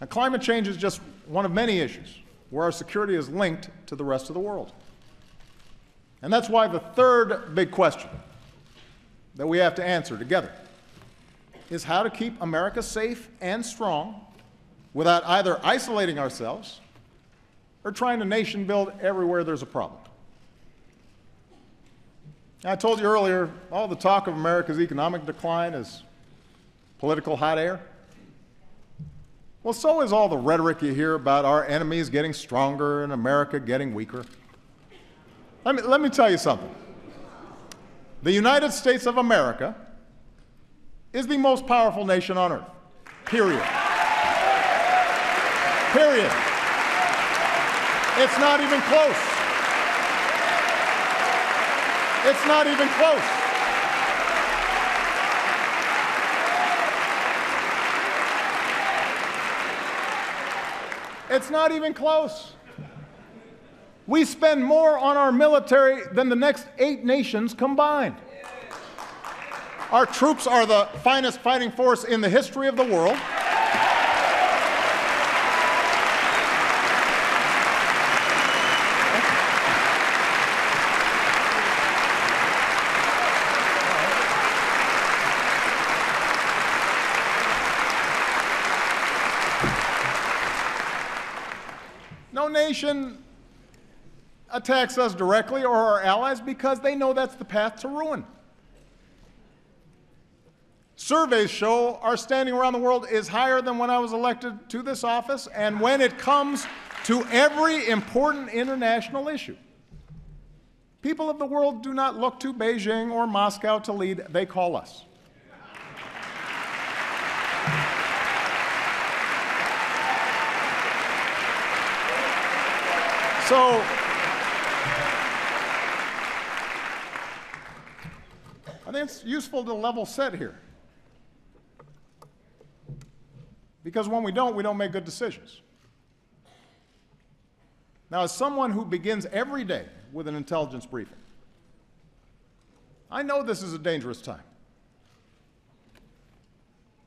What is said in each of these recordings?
Now, climate change is just one of many issues where our security is linked to the rest of the world. And that's why the third big question that we have to answer together is how to keep America safe and strong without either isolating ourselves or trying to nation build everywhere there's a problem. I told you earlier, all the talk of America's economic decline is political hot air. Well, so is all the rhetoric you hear about our enemies getting stronger and America getting weaker. Let me tell you something. The United States of America is the most powerful nation on earth, period. Period. It's not even close. It's not even close. It's not even close. We spend more on our military than the next 8 nations combined. Our troops are the finest fighting force in the history of the world. No nation attacks us directly or our allies because they know that's the path to ruin. Surveys show our standing around the world is higher than when I was elected to this office, and when it comes to every important international issue. People of the world do not look to Beijing or Moscow to lead, they call us. So, I think it's useful to level set here. Because when we don't make good decisions. Now, as someone who begins every day with an intelligence briefing, I know this is a dangerous time.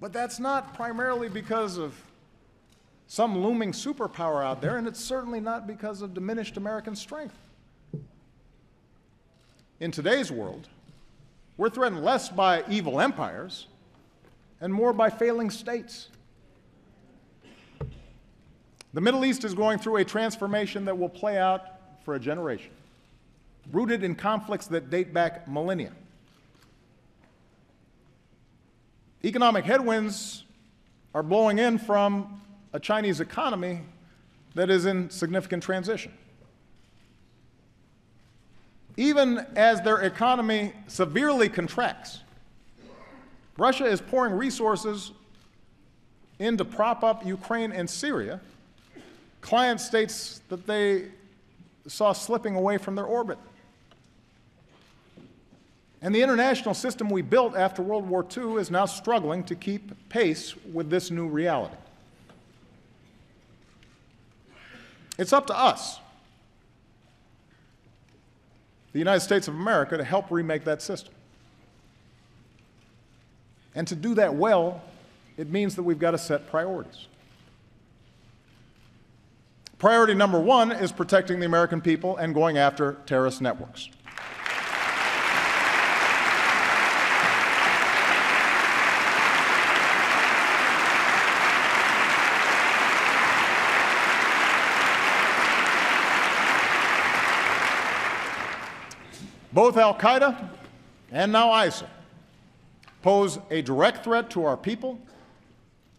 But that's not primarily because of some looming superpower out there, and it's certainly not because of diminished American strength. In today's world, we're threatened less by evil empires and more by failing states. The Middle East is going through a transformation that will play out for a generation, rooted in conflicts that date back millennia. Economic headwinds are blowing in from a Chinese economy that is in significant transition. Even as their economy severely contracts, Russia is pouring resources in to prop up Ukraine and Syria, client states that they saw slipping away from their orbit. And the international system we built after World War II is now struggling to keep pace with this new reality. It's up to us, the United States of America, to help remake that system. And to do that well, it means that we've got to set priorities. Priority number 1 is protecting the American people and going after terrorist networks. Both al-Qaeda and now ISIL pose a direct threat to our people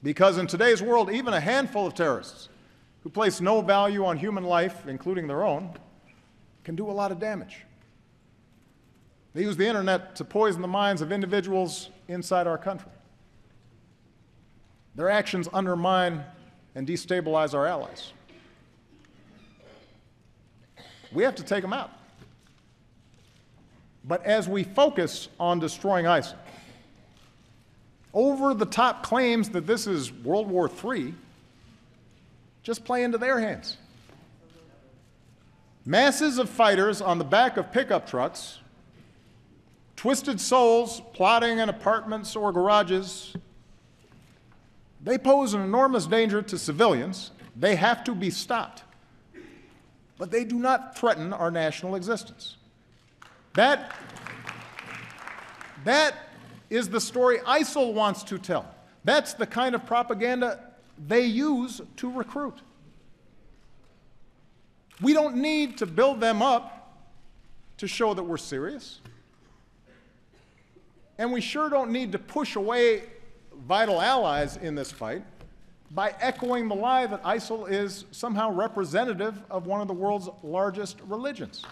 because in today's world, even a handful of terrorists who place no value on human life, including their own, can do a lot of damage. They use the internet to poison the minds of individuals inside our country. Their actions undermine and destabilize our allies. We have to take them out. But as we focus on destroying ISIL, over-the-top claims that this is World War III just play into their hands. Masses of fighters on the back of pickup trucks, twisted souls plotting in apartments or garages, They pose an enormous danger to civilians. They have to be stopped. But they do not threaten our national existence. That is the story ISIL wants to tell. That's the kind of propaganda they use to recruit. We don't need to build them up to show that we're serious. And we sure don't need to push away vital allies in this fight by echoing the lie that ISIL is somehow representative of one of the world's largest religions.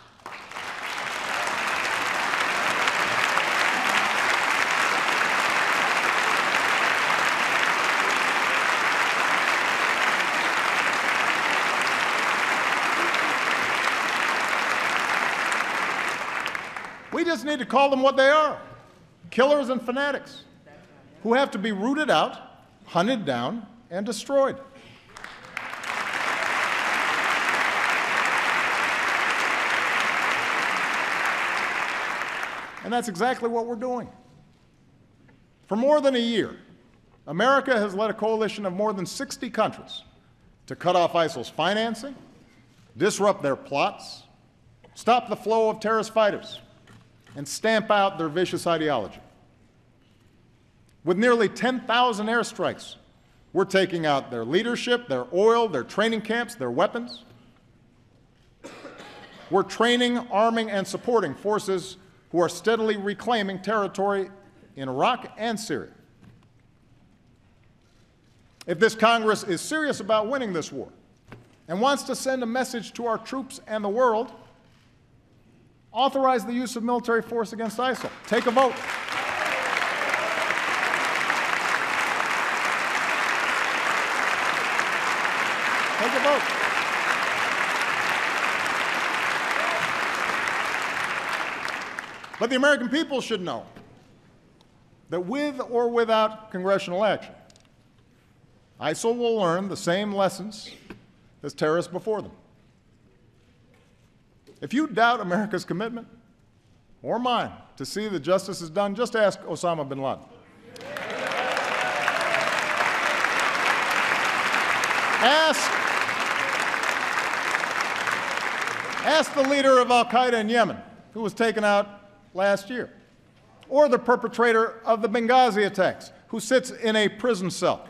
We just need to call them what they are, killers and fanatics who have to be rooted out, hunted down, and destroyed. And that's exactly what we're doing. For more than a year, America has led a coalition of more than 60 countries to cut off ISIL's financing, disrupt their plots, stop the flow of terrorist fighters, and stamp out their vicious ideology. With nearly 10,000 airstrikes, we're taking out their leadership, their oil, their training camps, their weapons. We're training, arming, and supporting forces who are steadily reclaiming territory in Iraq and Syria. If this Congress is serious about winning this war and wants to send a message to our troops and the world, authorize the use of military force against ISIL. Take a vote. Take a vote. But the American people should know that with or without congressional action, ISIL will learn the same lessons as terrorists before them. If you doubt America's commitment, or mine, to see that justice is done, just ask Osama bin Laden. Ask the leader of al-Qaeda in Yemen, who was taken out last year, or the perpetrator of the Benghazi attacks, who sits in a prison cell.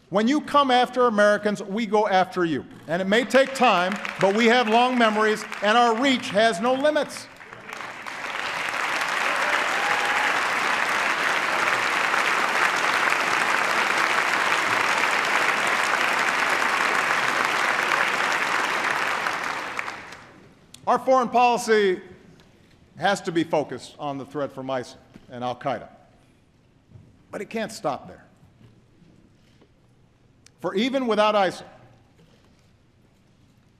When you come after Americans, we go after you. And it may take time, but we have long memories, and our reach has no limits. Our foreign policy has to be focused on the threat from ISIL and al-Qaeda. But it can't stop there. For even without ISIL,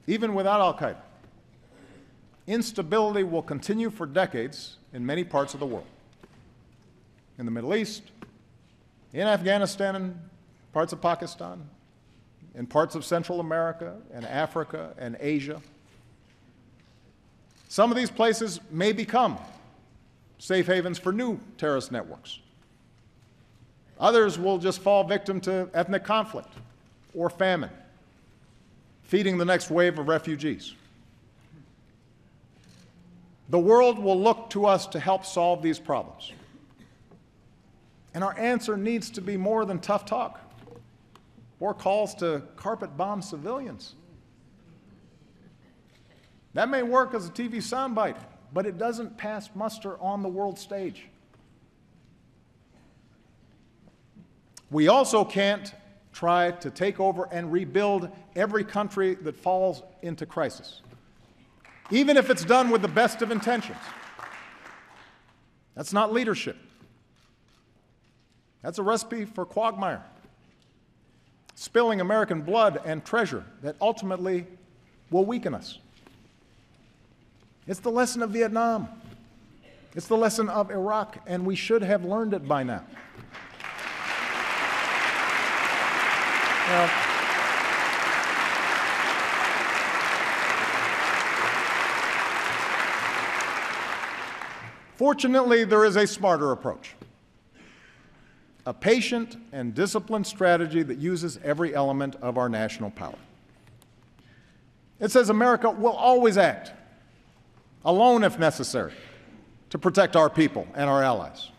even without al-Qaeda, instability will continue for decades in many parts of the world. In the Middle East, in Afghanistan and parts of Pakistan, in parts of Central America and Africa and Asia. Some of these places may become safe havens for new terrorist networks. Others will just fall victim to ethnic conflict or famine, feeding the next wave of refugees. The world will look to us to help solve these problems. And our answer needs to be more than tough talk or calls to carpet bomb civilians. That may work as a TV soundbite, but it doesn't pass muster on the world stage. We also can't try to take over and rebuild every country that falls into crisis, even if it's done with the best of intentions. That's not leadership. That's a recipe for quagmire, spilling American blood and treasure that ultimately will weaken us. It's the lesson of Vietnam. It's the lesson of Iraq, and we should have learned it by now. Now, fortunately, there is a smarter approach. a patient and disciplined strategy that uses every element of our national power. It says America will always act, alone if necessary, to protect our people and our allies.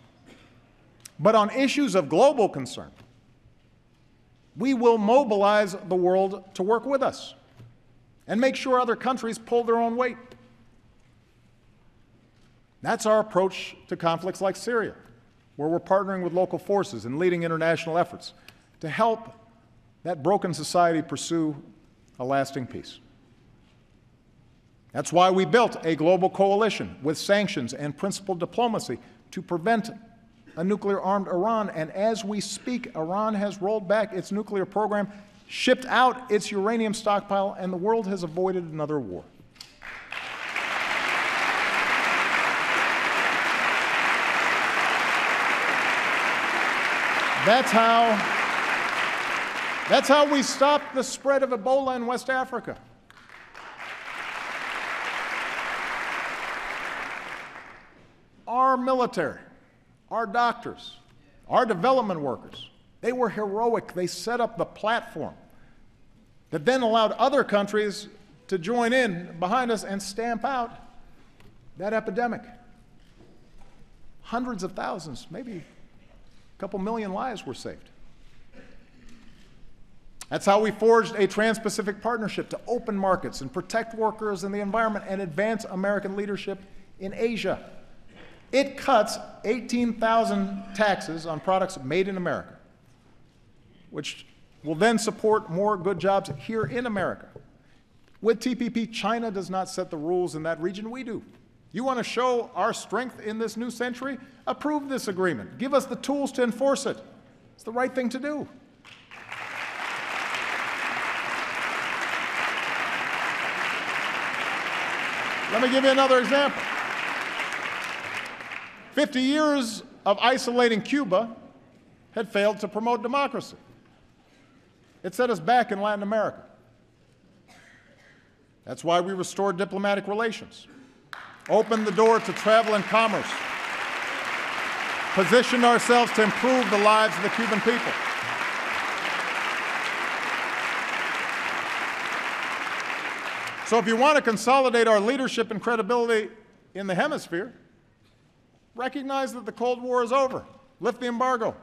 But on issues of global concern, we will mobilize the world to work with us and make sure other countries pull their own weight. That's our approach to conflicts like Syria, where we're partnering with local forces and leading international efforts to help that broken society pursue a lasting peace. That's why we built a global coalition with sanctions and principled diplomacy to prevent a nuclear-armed Iran. And as we speak, Iran has rolled back its nuclear program, shipped out its uranium stockpile, and the world has avoided another war. That's how we stopped the spread of Ebola in West Africa. Our military, our doctors, our development workers, they were heroic. They set up the platform that then allowed other countries to join in behind us and stamp out that epidemic. Hundreds of thousands, maybe a couple million lives were saved. That's how we forged a Trans-Pacific Partnership to open markets and protect workers and the environment and advance American leadership in Asia. It cuts 18,000 taxes on products made in America, which will then support more good jobs here in America. With TPP, China does not set the rules in that region, we do. You want to show our strength in this new century? Approve this agreement. Give us the tools to enforce it. It's the right thing to do. Let me give you another example. 50 years of isolating Cuba had failed to promote democracy. It set us back in Latin America. That's why we restored diplomatic relations, opened the door to travel and commerce, positioned ourselves to improve the lives of the Cuban people. So if you want to consolidate our leadership and credibility in the hemisphere, recognize that the Cold War is over. Lift the embargo.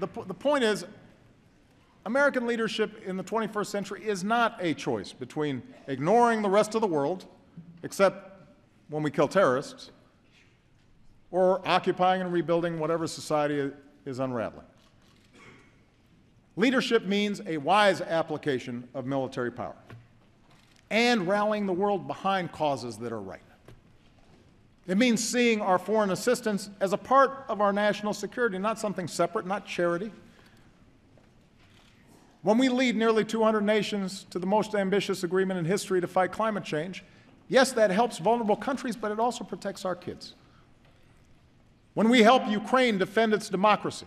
The point is, American leadership in the 21st century is not a choice between ignoring the rest of the world, except when we kill terrorists, or occupying and rebuilding whatever society is unraveling. Leadership means a wise application of military power and rallying the world behind causes that are right. It means seeing our foreign assistance as a part of our national security, not something separate, not charity. When we lead nearly 200 nations to the most ambitious agreement in history to fight climate change, yes, that helps vulnerable countries, but it also protects our kids. When we help Ukraine defend its democracy,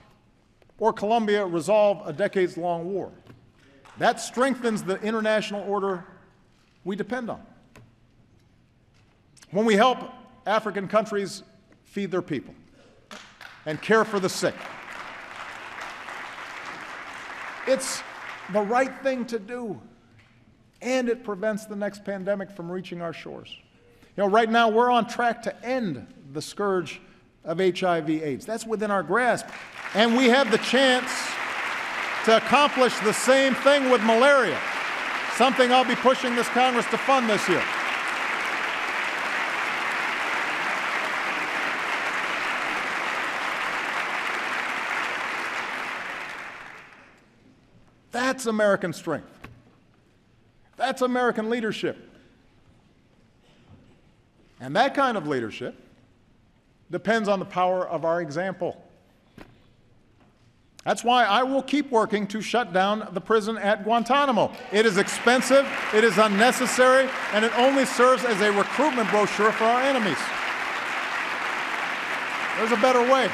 or Colombia resolve a decades-long war, that strengthens the international order we depend on. When we help African countries feed their people and care for the sick, it's the right thing to do, and it prevents the next pandemic from reaching our shores. You know, right now we're on track to end the scourge of HIV/AIDS. That's within our grasp. And we have the chance to accomplish the same thing with malaria, something I'll be pushing this Congress to fund this year. That's American strength. That's American leadership. And that kind of leadership depends on the power of our example. That's why I will keep working to shut down the prison at Guantanamo. It is expensive, it is unnecessary, and it only serves as a recruitment brochure for our enemies. There's a better way.